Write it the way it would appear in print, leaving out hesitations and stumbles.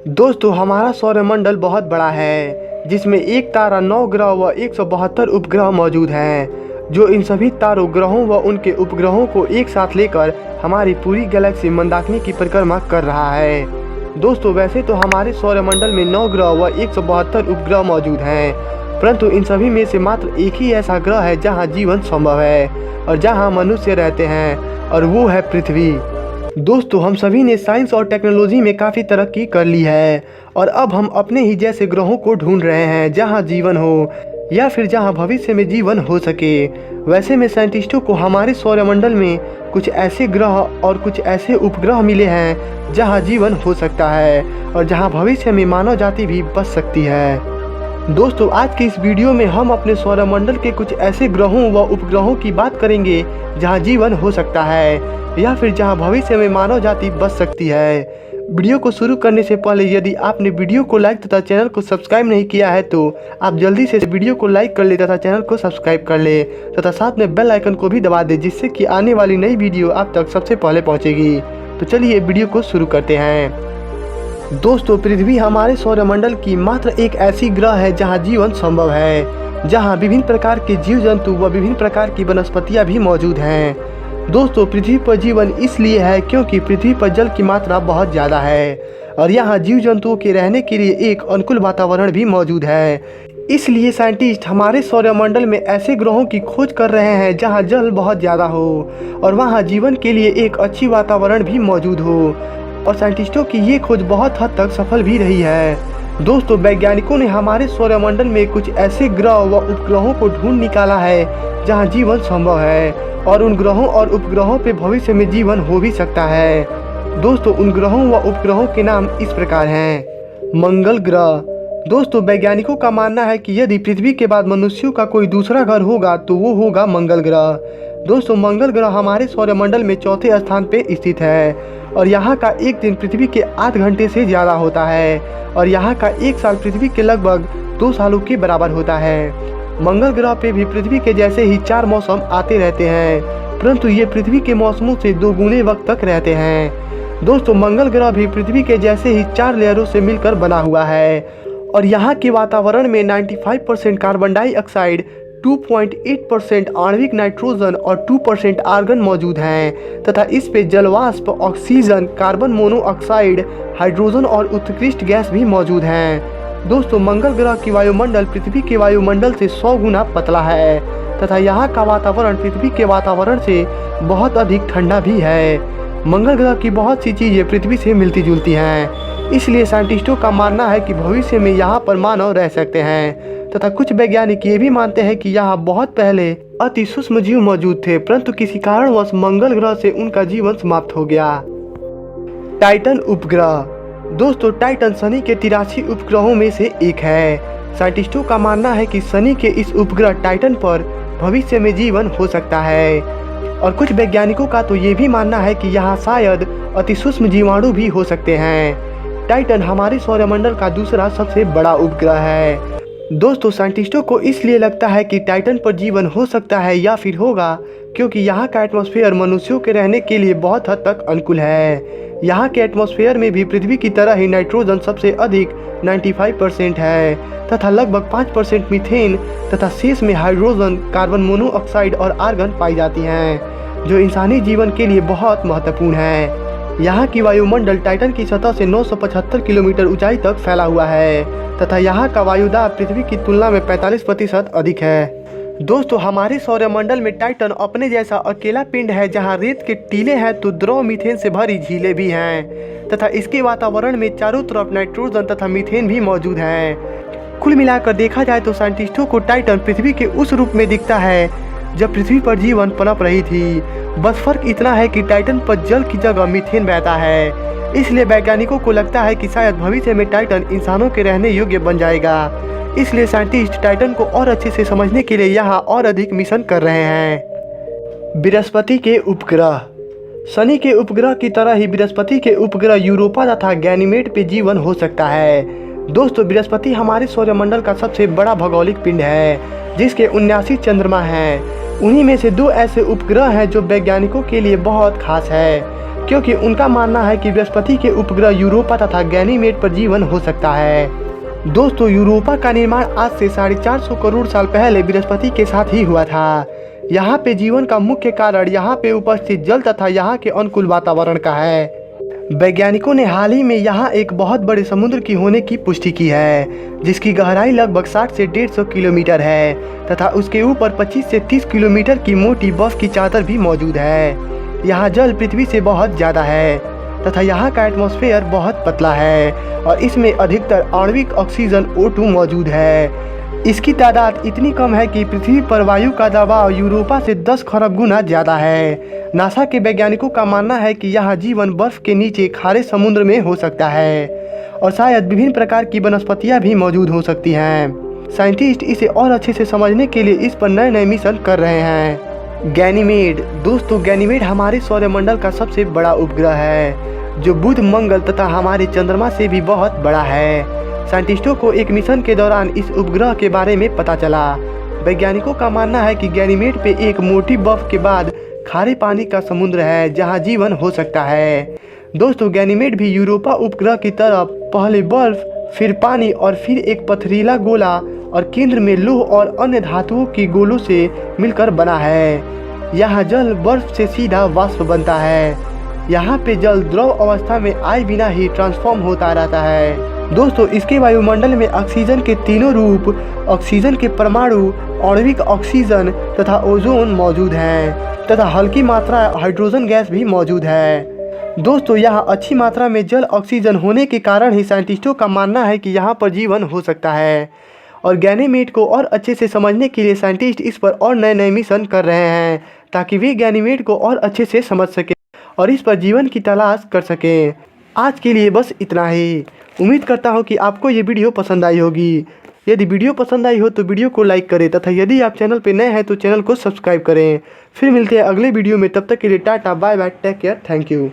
दोस्तों हमारा सौरमंडल बहुत बड़ा है जिसमें एक तारा 9 ग्रह व 172 उपग्रह मौजूद हैं जो इन सभी तारों ग्रहों व उनके उपग्रहों को एक साथ लेकर हमारी पूरी गैलेक्सी मंदाकिनी की परिक्रमा कर रहा है। दोस्तों वैसे तो हमारे सौरमंडल में 9 ग्रह व 172 उपग्रह मौजूद हैं, परंतु इन सभी में से मात्र एक ही ऐसा ग्रह है जहाँ जीवन संभव है और जहाँ मनुष्य रहते हैं, और वो है पृथ्वी। दोस्तों हम सभी ने साइंस और टेक्नोलॉजी में काफ़ी तरक्की कर ली है और अब हम अपने ही जैसे ग्रहों को ढूंढ रहे हैं जहां जीवन हो या फिर जहां भविष्य में जीवन हो सके। वैसे में साइंटिस्टों को हमारे सौरमंडल में कुछ ऐसे ग्रह और कुछ ऐसे उपग्रह मिले हैं जहां जीवन हो सकता है और जहां भविष्य में मानव जाति भी बच सकती है। दोस्तों आज के इस वीडियो में हम अपने सौरमंडल के कुछ ऐसे ग्रहों व उपग्रहों की बात करेंगे जहां जीवन हो सकता है या फिर जहां भविष्य में मानव जाति बच सकती है। वीडियो को शुरू करने से पहले यदि आपने वीडियो को लाइक तथा चैनल को सब्सक्राइब नहीं किया है तो आप जल्दी से वीडियो को लाइक कर ले तथा चैनल को सब्सक्राइब कर ले तथा साथ में बेल आइकन को भी दबा दे, जिससे कि आने वाली नई वीडियो आप तक सबसे पहले पहुंचेगी। तो चलिए वीडियो को शुरू करते हैं। दोस्तों पृथ्वी हमारे सौरमंडल की मात्र एक ऐसी ग्रह है जहाँ जीवन संभव है, जहाँ विभिन्न प्रकार के जीव जंतु व विभिन्न प्रकार की वनस्पतियाँ भी मौजूद हैं। दोस्तों पृथ्वी पर जीवन इसलिए है क्योंकि पृथ्वी पर जल की मात्रा बहुत ज़्यादा है और यहाँ जीव जंतुओं के रहने के लिए एक अनुकूल वातावरण भी मौजूद है। इसलिए साइंटिस्ट हमारे सौरमंडल में ऐसे ग्रहों की खोज कर रहे हैं जहाँ जल बहुत ज़्यादा हो और वहाँ जीवन के लिए एक अच्छी वातावरण भी मौजूद हो, और साइंटिस्टों की ये खोज बहुत हद तक सफल भी रही है। दोस्तों वैज्ञानिकों ने हमारे सौरमंडल में कुछ ऐसे ग्रह व उपग्रहों को ढूंढ निकाला है जहाँ जीवन संभव है और उन ग्रहों और उपग्रहों पे भविष्य में जीवन हो भी सकता है। दोस्तों उन ग्रहों व उपग्रहों के नाम इस प्रकार हैं। मंगल ग्रह। दोस्तों वैज्ञानिकों का मानना है कि यदि पृथ्वी के बाद मनुष्यों का कोई दूसरा घर होगा तो वो होगा मंगल ग्रह। दोस्तों मंगल ग्रह हमारे सौरमंडल में चौथे स्थान पे स्थित है और यहाँ का एक दिन पृथ्वी के 8 घंटे से ज़्यादा होता है और यहाँ का एक साल पृथ्वी के लगभग 2 सालों के बराबर होता है। मंगल ग्रह पे भी पृथ्वी के जैसे ही 4 मौसम आते रहते हैं, परंतु ये पृथ्वी के मौसमों से 2 गुने वक्त तक रहते हैं। दोस्तों मंगल ग्रह भी पृथ्वी के जैसे ही 4 लेयरों से मिलकर बना हुआ है और यहाँ के वातावरण में 95% कार्बन डाइऑक्साइड, 2.8% आणविक नाइट्रोजन और 2% आर्गन मौजूद हैं तथा इस पे जलवाष्प, ऑक्सीजन, कार्बन मोनोऑक्साइड, हाइड्रोजन और उत्कृष्ट गैस भी मौजूद हैं। दोस्तों मंगल ग्रह की वायुमंडल पृथ्वी के वायुमंडल से 100 गुना पतला है तथा यहाँ का वातावरण पृथ्वी के वातावरण से बहुत अधिक ठंडा भी है। मंगल ग्रह की बहुत सी चीज़ें पृथ्वी से मिलती जुलती हैं, इसलिए साइंटिस्टों का मानना है कि भविष्य में यहाँ पर मानव रह सकते हैं तथा कुछ वैज्ञानिक ये भी मानते हैं कि यहाँ बहुत पहले अति सूक्ष्म जीव मौजूद थे, परंतु किसी कारणवश मंगल ग्रह से उनका जीवन समाप्त हो गया। टाइटन उपग्रह। दोस्तों टाइटन शनि के 83 उपग्रहों में से एक है। साइंटिस्टों का मानना है कि शनि के इस उपग्रह टाइटन पर भविष्य में जीवन हो सकता है और कुछ वैज्ञानिकों का तो ये भी मानना है कि यहाँ शायद अति सूक्ष्म जीवाणु भी हो सकते हैं। टाइटन हमारे सौरमंडल का दूसरा सबसे बड़ा उपग्रह है। दोस्तों साइंटिस्टों को इसलिए लगता है कि टाइटन पर जीवन हो सकता है या फिर होगा क्योंकि यहाँ का एटमॉस्फेयर मनुष्यों के रहने के लिए बहुत हद तक अनुकूल है। यहाँ के एटमॉस्फेयर में भी पृथ्वी की तरह ही नाइट्रोजन सबसे अधिक 95% है तथा लगभग 5% मीथेन तथा शेष में हाइड्रोजन, कार्बन मोनोऑक्साइड और आर्गन पाई जाती हैं जो इंसानी जीवन के लिए बहुत महत्वपूर्ण है। यहाँ की वायुमंडल टाइटन की सतह से 975 किलोमीटर ऊंचाई तक फैला हुआ है तथा यहाँ का वायुदाब पृथ्वी की तुलना में 45% अधिक है। दोस्तों हमारे सौरमंडल में टाइटन अपने जैसा अकेला पिंड है जहाँ रेत के टीले हैं तो द्रव मीथेन से भरी झीलें भी हैं तथा इसके वातावरण में चारों तरफ नाइट्रोजन तथा मीथेन भी मौजूद हैं। कुल मिलाकर देखा जाए तो साइंटिस्टों को टाइटन पृथ्वी के उस रूप में दिखता है जब पृथ्वी पर जीवन पनप रही थी, बस फर्क इतना है कि टाइटन पर जल की जगह मीथेन बहता है। इसलिए वैज्ञानिकों को लगता है कि शायद भविष्य में टाइटन इंसानों के रहने योग्य बन जाएगा। इसलिए साइंटिस्ट टाइटन को और अच्छे से समझने के लिए यहाँ और अधिक मिशन कर रहे हैं। बृहस्पति के उपग्रह। शनि के उपग्रह की तरह ही बृहस्पति के उपग्रह यूरोपा तथा गैनीमेड पे जीवन हो सकता है। दोस्तों बृहस्पति हमारे सौरमंडल का सबसे बड़ा भौगोलिक पिंड है जिसके 79 चंद्रमा हैं। उन्हीं में से 2 ऐसे उपग्रह हैं जो वैज्ञानिकों के लिए बहुत खास है। क्योंकि उनका मानना है कि बृहस्पति के उपग्रह यूरोपा तथा गैनीमेड पर जीवन हो सकता है। दोस्तों, यूरोपा का निर्माण आज से 450 करोड़ साल पहले बृहस्पति के साथ ही हुआ था। यहाँ पे जीवन का मुख्य कारण यहाँ पे उपस्थित जल तथा यहाँ के अनुकूल वातावरण का है। वैज्ञानिकों ने हाल ही में यहाँ एक बहुत बड़े समुद्र की होने की पुष्टि की है, जिसकी गहराई लगभग 60 से 150 किलोमीटर है तथा उसके ऊपर 25 से 30 किलोमीटर की मोटी बर्फ की चादर भी मौजूद है। यहाँ जल पृथ्वी से बहुत ज़्यादा है तथा यहाँ का एटमॉस्फेयर बहुत पतला है और इसमें अधिकतर आणविक ऑक्सीजन O2 मौजूद है। इसकी तादाद इतनी कम है कि पृथ्वी पर वायु का दबाव यूरोपा से 10 खरब गुना ज़्यादा है। नासा के वैज्ञानिकों का मानना है कि यहाँ जीवन बर्फ के नीचे खारे समुद्र में हो सकता है और शायद विभिन्न प्रकार की वनस्पतियाँ भी मौजूद हो सकती हैं। साइंटिस्ट इसे और अच्छे से समझने के लिए इस पर नए नए मिशन कर रहे हैं। गैनीमेड। दोस्तों, गैनीमेड हमारे सौरमंडल का सबसे बड़ा उपग्रह है, जो बुध, मंगल तथा हमारे चंद्रमा से भी बहुत बड़ा है। साइंटिस्टों को एक मिशन के दौरान इस उपग्रह के बारे में पता चला। वैज्ञानिकों का मानना है कि गैनीमेड पे एक मोटी बर्फ के बाद खारे पानी का समुद्र है, जहां जीवन हो सकता है। दोस्तों, गैनीमेड भी यूरोपा उपग्रह की तरह पहले बर्फ, फिर पानी और फिर एक पथरीला गोला और केंद्र में लौह और अन्य धातुओं की गोलों से मिलकर बना है। यहाँ जल बर्फ से सीधा वाष्प बनता है। यहाँ पे जल द्रव अवस्था में आए बिना ही ट्रांसफॉर्म होता रहता है। दोस्तों, इसके वायुमंडल में ऑक्सीजन के तीनों रूप, ऑक्सीजन के परमाणु, आणविक ऑक्सीजन तथा ओजोन मौजूद हैं तथा हल्की मात्रा हाइड्रोजन गैस भी मौजूद है। दोस्तों, यहाँ अच्छी मात्रा में जल ऑक्सीजन होने के कारण ही साइंटिस्टों का मानना है कि यहाँ पर जीवन हो सकता है। और गैनीमेड को और अच्छे से समझने के लिए साइंटिस्ट इस पर और नए नए मिशन कर रहे हैं, ताकि वे गैनीमेड को और अच्छे से समझ सकें और इस पर जीवन की तलाश कर सकें। आज के लिए बस इतना ही। उम्मीद करता हूँ कि आपको ये वीडियो पसंद आई होगी। यदि वीडियो पसंद आई हो तो वीडियो को लाइक करें तथा यदि आप चैनल पर नए हैं तो चैनल को सब्सक्राइब करें। फिर मिलते हैं अगले वीडियो में। तब तक के लिए tata, bye bye, take care, thank you.